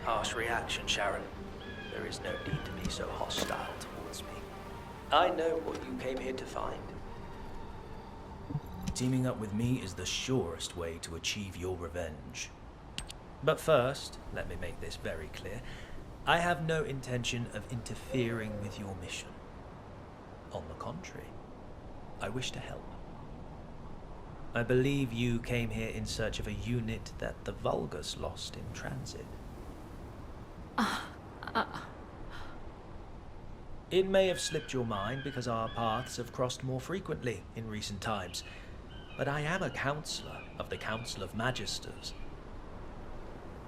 Harsh reaction, Sharen. There is no need to be so hostile towards me. I know what you came here to find. Teaming up with me is the surest way to achieve your revenge. But first, let me make this very clear. I have no intention of interfering with your mission. On the contrary, I wish to help. I believe you came here in search of a unit that the Vulgus lost in transit. It may have slipped your mind because our paths have crossed more frequently in recent times, but I am a counselor of the Council of Magisters.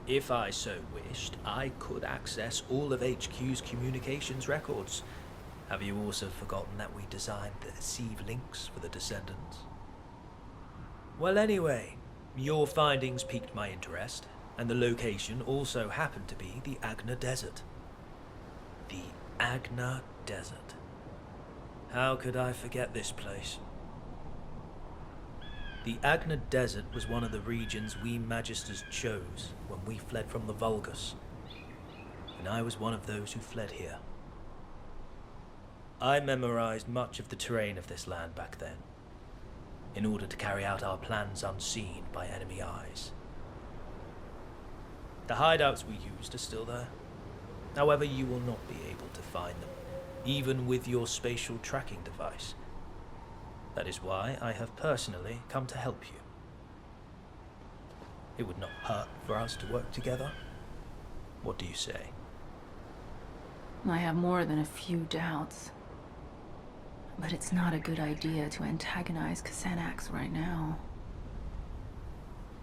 If I so wished, I could access all of HQ's communications records. Have you also forgotten that we designed the Deceive links for the Descendants? Well, anyway, your findings piqued my interest, and the location also happened to be the Agna Desert. The Agna Desert. How could I forget this place? The Agna Desert was one of the regions we Magisters chose when we fled from the Vulgus, and I was one of those who fled here. I memorized much of the terrain of this land back then, in order to carry out our plans unseen by enemy eyes. The hideouts we used are still there. However, you will not be able to find them, even with your spatial tracking device. That is why I have personally come to help you. It would not hurt for us to work together. What do you say? I have more than a few doubts. But it's not a good idea to antagonize Xanax right now.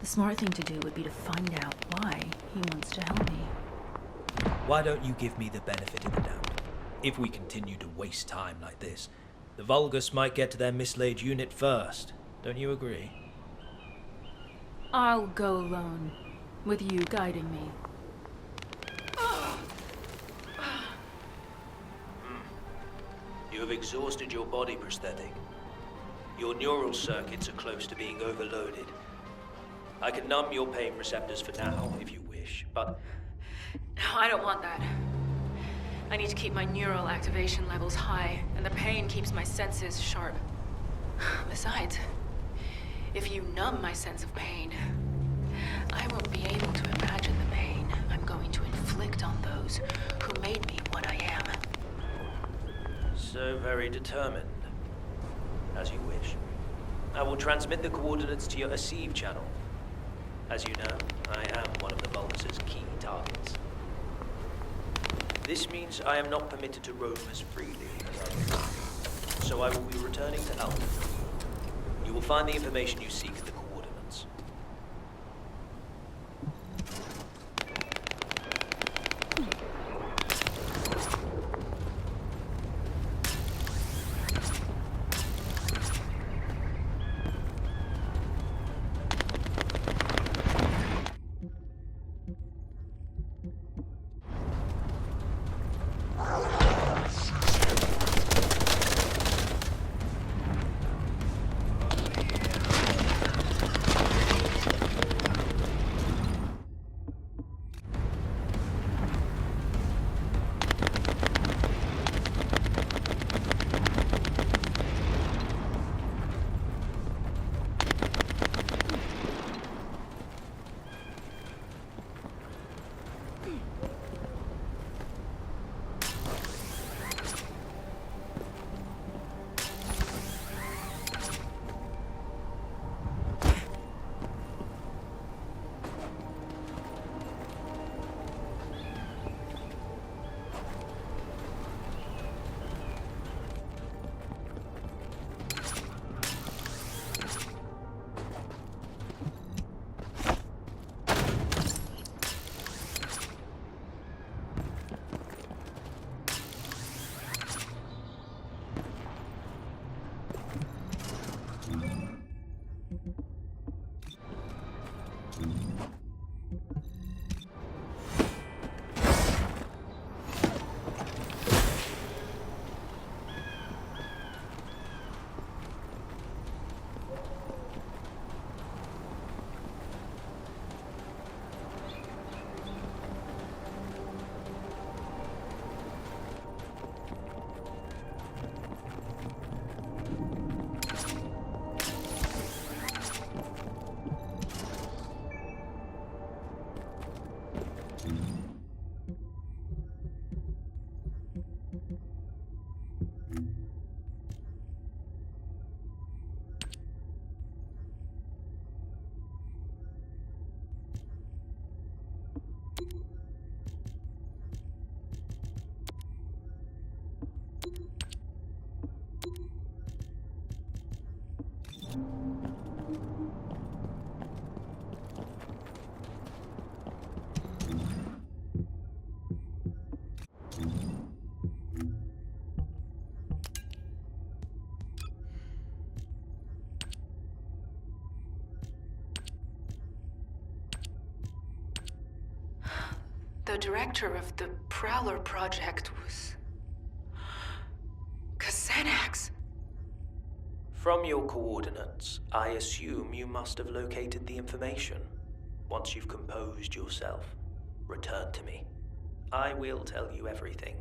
The smart thing to do would be to find out why he wants to help me. Why don't you give me the benefit of the doubt? If we continue to waste time like this, the Vulgus might get to their mislaid unit first. Don't you agree? I'll go alone, with you guiding me. You have exhausted your body prosthetic. Your neural circuits are close to being overloaded. I can numb your pain receptors for now, if you wish, but... No, I don't want that. I need to keep my neural activation levels high, and the pain keeps my senses sharp. Besides, if you numb my sense of pain, I won't be able to imagine the pain I'm going to inflict on those who made me what I am. So very determined. As you wish. I will transmit the coordinates to your Deceive channel. As you know, I am one of the Vulgus' key targets. This means I am not permitted to roam as freely as others. So I will be returning to Alpha. You will find the information you seek in the coordinates. director of the Prowler Project was... Xanax. From your coordinates, I assume you must have located the information. Once you've composed yourself, return to me. I will tell you everything.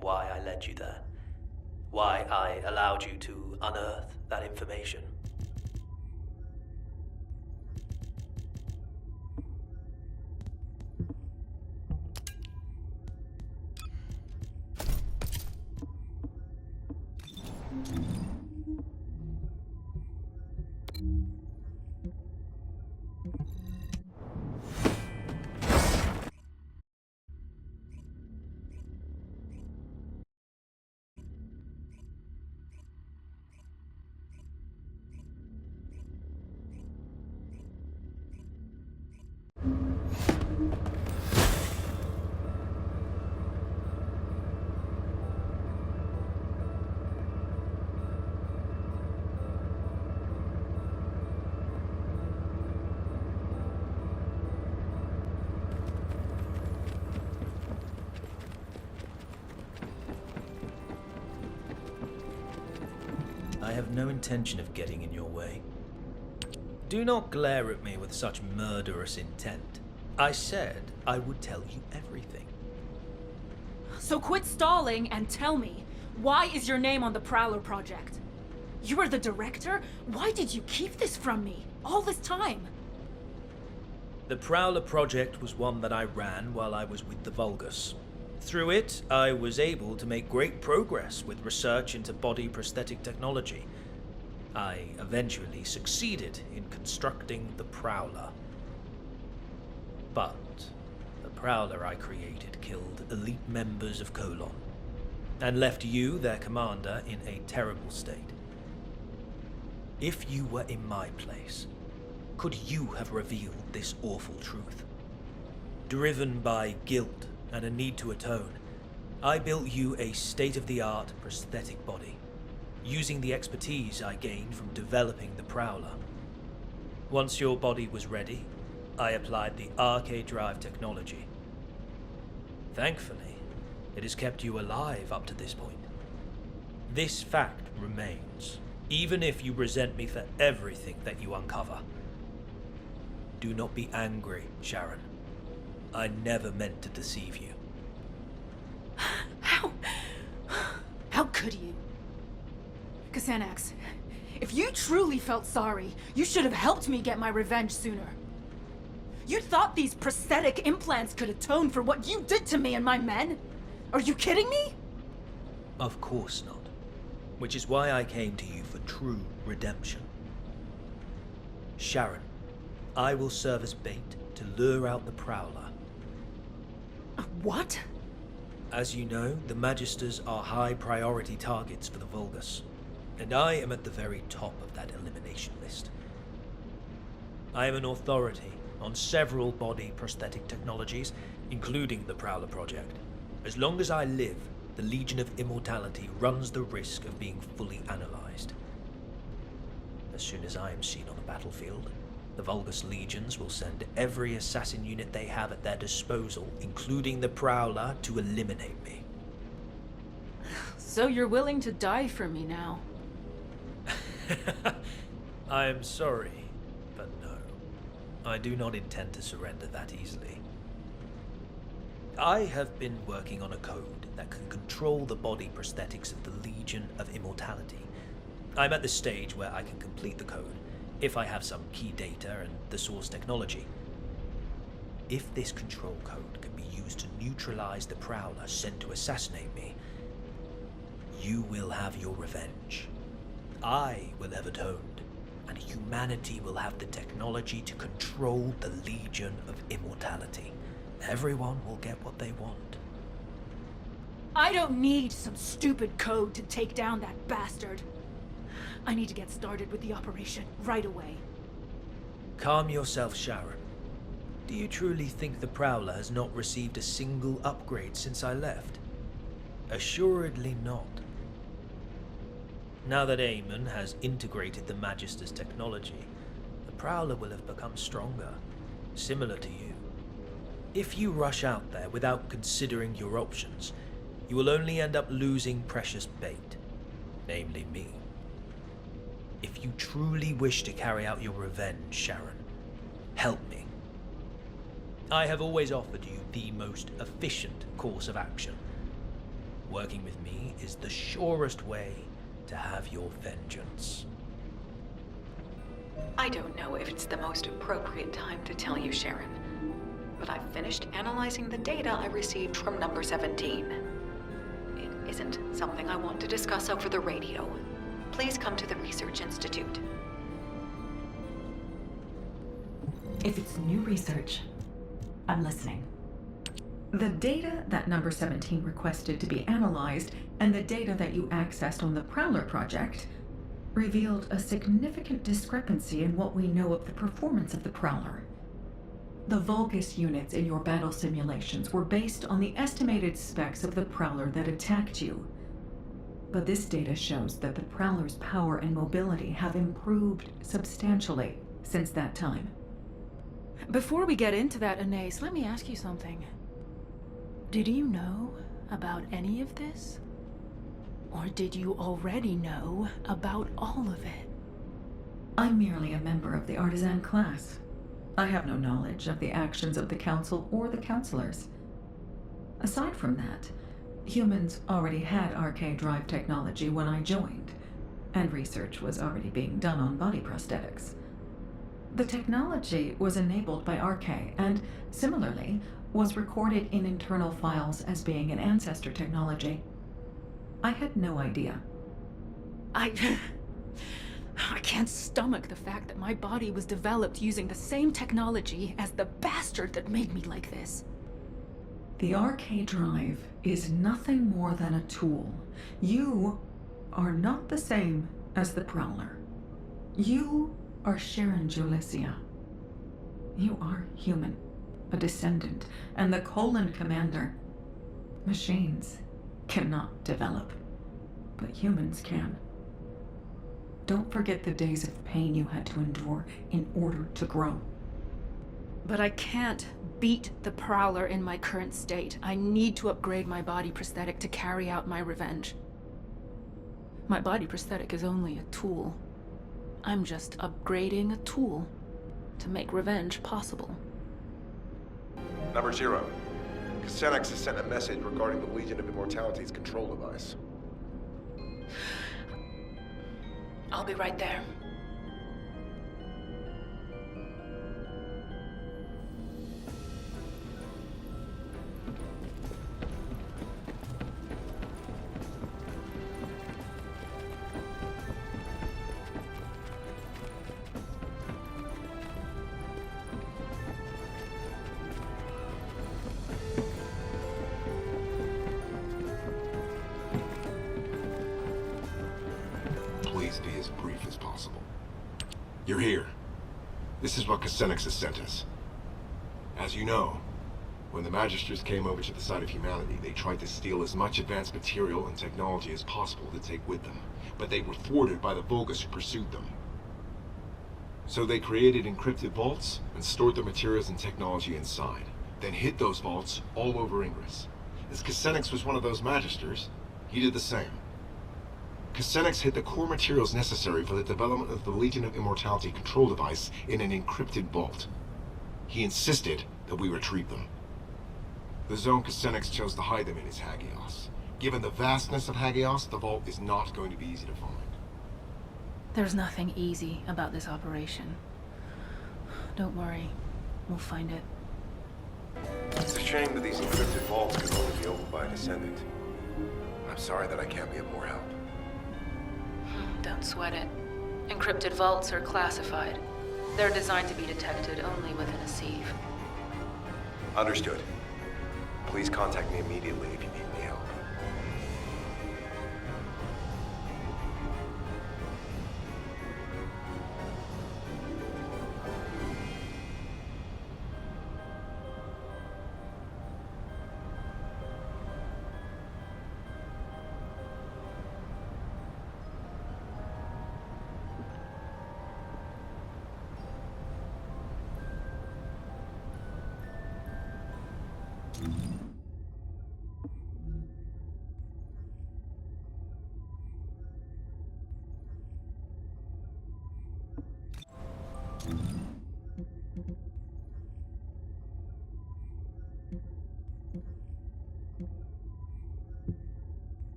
Why I led you there. Why I allowed you to unearth that information. I have no intention of getting in your way. Do not glare at me with such murderous intent. I said I would tell you everything. So quit stalling and tell me, why is your name on the Prowler Project? You were the director? Why did you keep this from me all this time? The Prowler Project was one that I ran while I was with the Vulgus. Through it, I was able to make great progress with research into body prosthetic technology. I eventually succeeded in constructing the Prowler. But the Prowler I created killed elite members of Colon, and left you, their commander, in a terrible state. If you were in my place, could you have revealed this awful truth? Driven by guilt and a need to atone, I built you a state-of-the-art prosthetic body, using the expertise I gained from developing the Prowler. Once your body was ready, I applied the arcade drive technology. Thankfully, it has kept you alive up to this point. This fact remains, even if you resent me for everything that you uncover. Do not be angry, Sharen. I never meant to deceive you. How could you? Xanax, if you truly felt sorry, you should have helped me get my revenge sooner. You thought these prosthetic implants could atone for what you did to me and my men? Are you kidding me? Of course not. Which is why I came to you for true redemption. Sharen, I will serve as bait to lure out the Prowler. What? As you know, the Magisters are high priority targets for the Vulgus, and I am at the very top of that elimination list. I am an authority on several body prosthetic technologies, including the Prowler Project. As long as I live, the Legion of Immortality runs the risk of being fully analyzed. As soon as I am seen on the battlefield, the Vulgus legions will send every assassin unit they have at their disposal, including the Prowler, to eliminate me. So you're willing to die for me now? I am sorry, but no. I do not intend to surrender that easily. I have been working on a code that can control the body prosthetics of the Legion of Immortality. I'm at the stage where I can complete the code, if I have some key data and the source technology. If this control code can be used to neutralize the Prowler sent to assassinate me, you will have your revenge. I will have atoned, and humanity will have the technology to control the Legion of Immortality. Everyone will get what they want. I don't need some stupid code to take down that bastard. I need to get started with the operation right away. Calm yourself, Sharen. Do you truly think the Prowler has not received a single upgrade since I left? Assuredly not. Now that Amon has integrated the Magister's technology, the Prowler will have become stronger, similar to you. If you rush out there without considering your options, you will only end up losing precious bait, namely me. If you truly wish to carry out your revenge, Sharen, help me. I have always offered you the most efficient course of action. Working with me is the surest way to have your vengeance. I don't know if it's the most appropriate time to tell you, Sharen, but I've finished analyzing the data I received from number 17. It isn't something I want to discuss over the radio. Please come to the Research Institute. If it's new research, I'm listening. The data that number 17 requested to be analyzed and the data that you accessed on the Prowler project revealed a significant discrepancy in what we know of the performance of the Prowler. The Vulgus units in your battle simulations were based on the estimated specs of the Prowler that attacked you. But this data shows that the Prowler's power and mobility have improved substantially since that time. Before we get into that, Anais, let me ask you something. Did you know about any of this? Or did you already know about all of it? I'm merely a member of the artisan class. I have no knowledge of the actions of the Council or the Councilors. Aside from that, humans already had arcade drive technology when I joined, and research was already being done on body prosthetics. The technology was enabled by Arcade, and, similarly, was recorded in internal files as being an ancestor technology. I had no idea. I can't stomach the fact that my body was developed using the same technology as the bastard that made me like this. The Arcade drive is nothing more than a tool. You are not the same as the Prowler. You are Sharen Julicia. You are human, a descendant, and the Colon Commander. Machines cannot develop, but humans can. Don't forget the days of pain you had to endure in order to grow. But I can't beat the Prowler in my current state. I need to upgrade my body prosthetic to carry out my revenge. My body prosthetic is only a tool. I'm just upgrading a tool to make revenge possible. Number 0. Xenex has sent a message regarding the Legion of Immortality's control device. I'll be right there. Please be as brief as possible. You're here. This is what Xenex has sent us. As you know, when the Magisters came over to the side of humanity, they tried to steal as much advanced material and technology as possible to take with them, but they were thwarted by the Vulgus who pursued them. So they created encrypted vaults and stored their materials and technology inside, then hid those vaults all over Ingress. As Xenex was one of those Magisters, he did the same. Xenex hid the core materials necessary for the development of the Legion of Immortality control device in an encrypted vault. He insisted that we retrieve them. The zone Xenex chose to hide them in is Hagios. Given the vastness of Hagios, the vault is not going to be easy to find. There's nothing easy about this operation. Don't worry, we'll find it. It's a shame that these encrypted vaults can only be opened by a Descendant. I'm sorry that I can't be of more help. Don't sweat it. Encrypted vaults are classified. They're designed to be detected only within a sieve. Understood. Please contact me immediately if you need any help.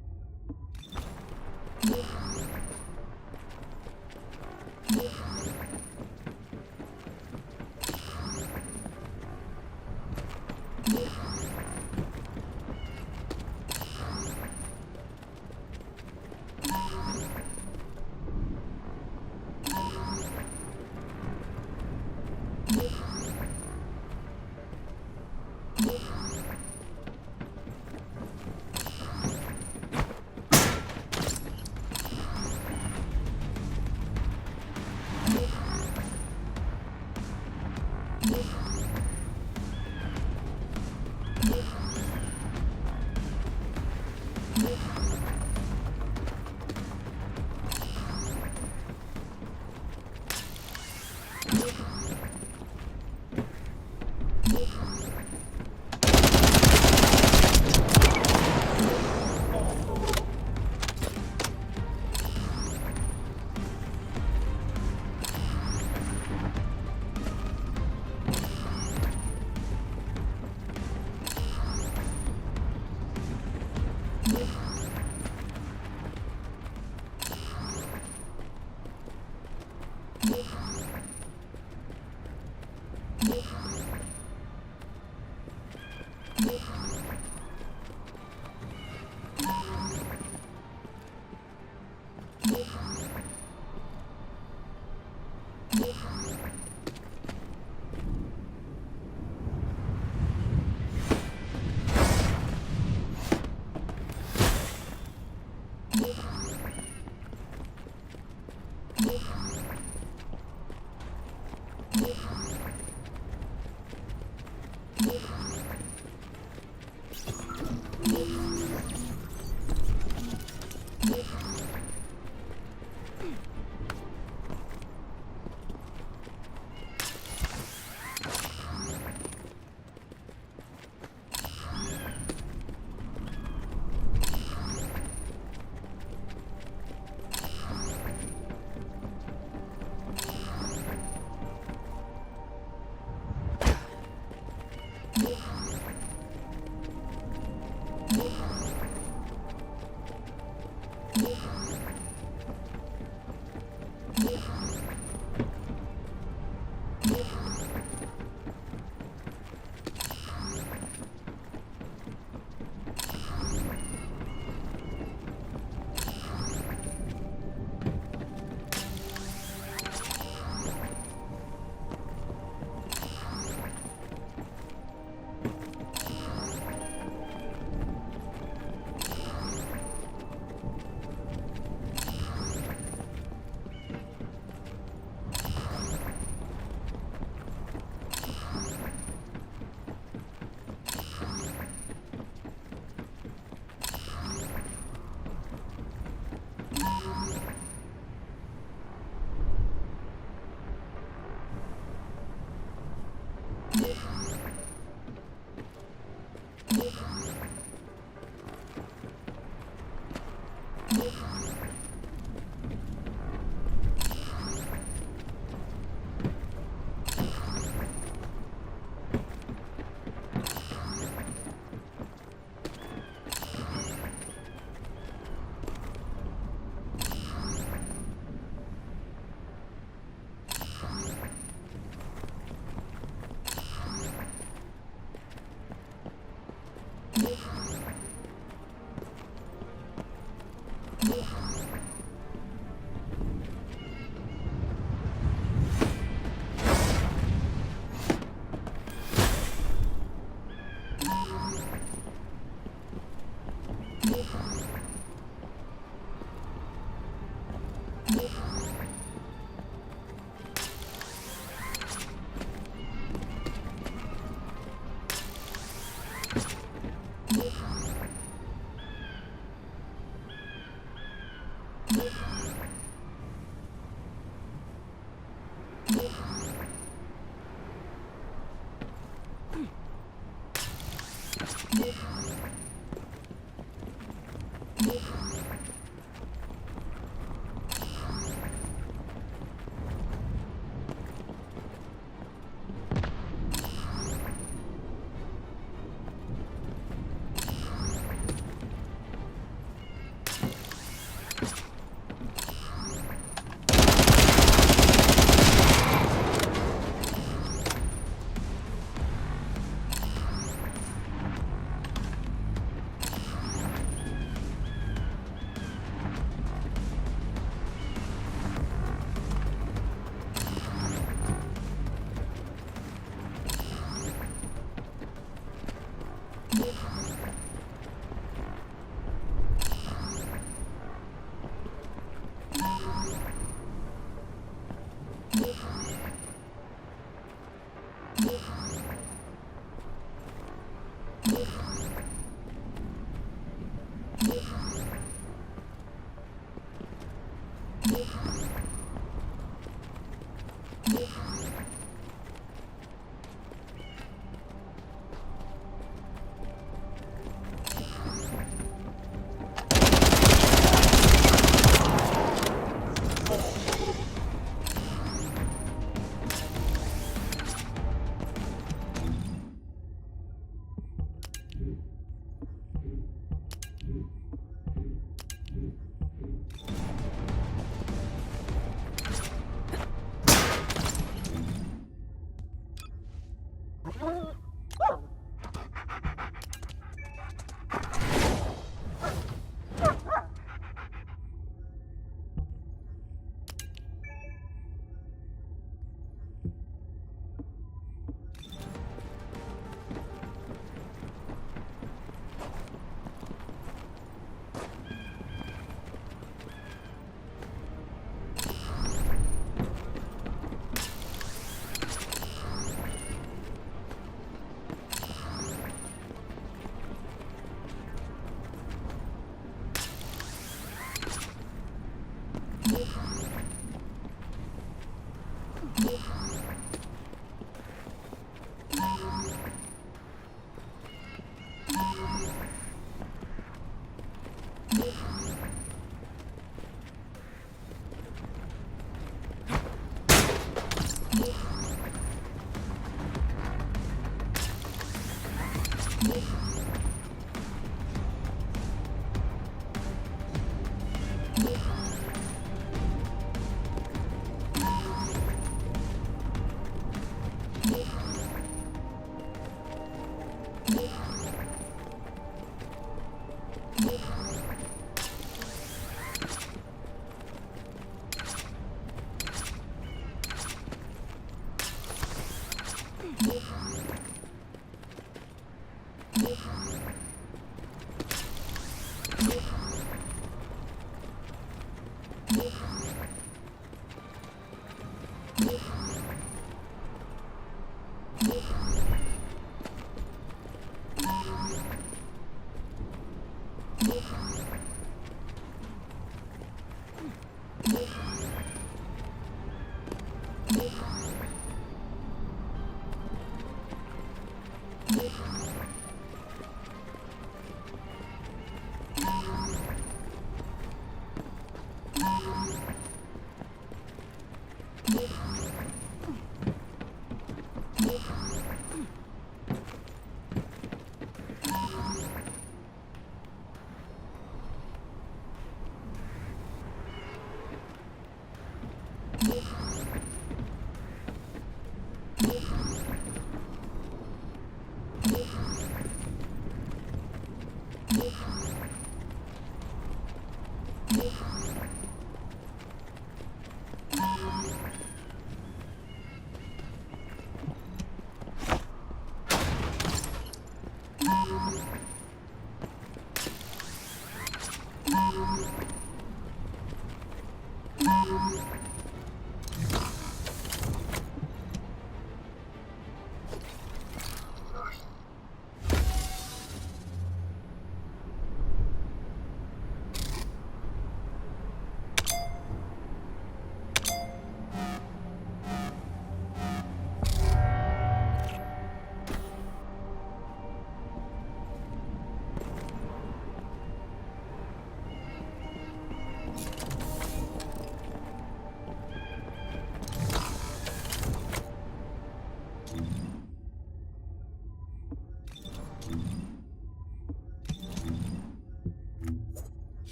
The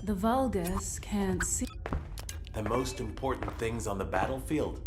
The Vulgus can't see. The most important things on the battlefield.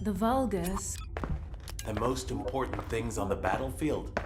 The Vulgus. The most important things on the battlefield.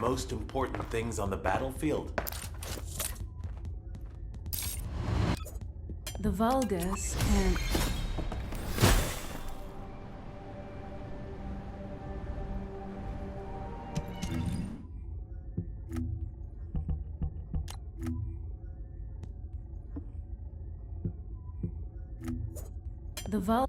most important things on the battlefield? The Vulgus and... The Vul...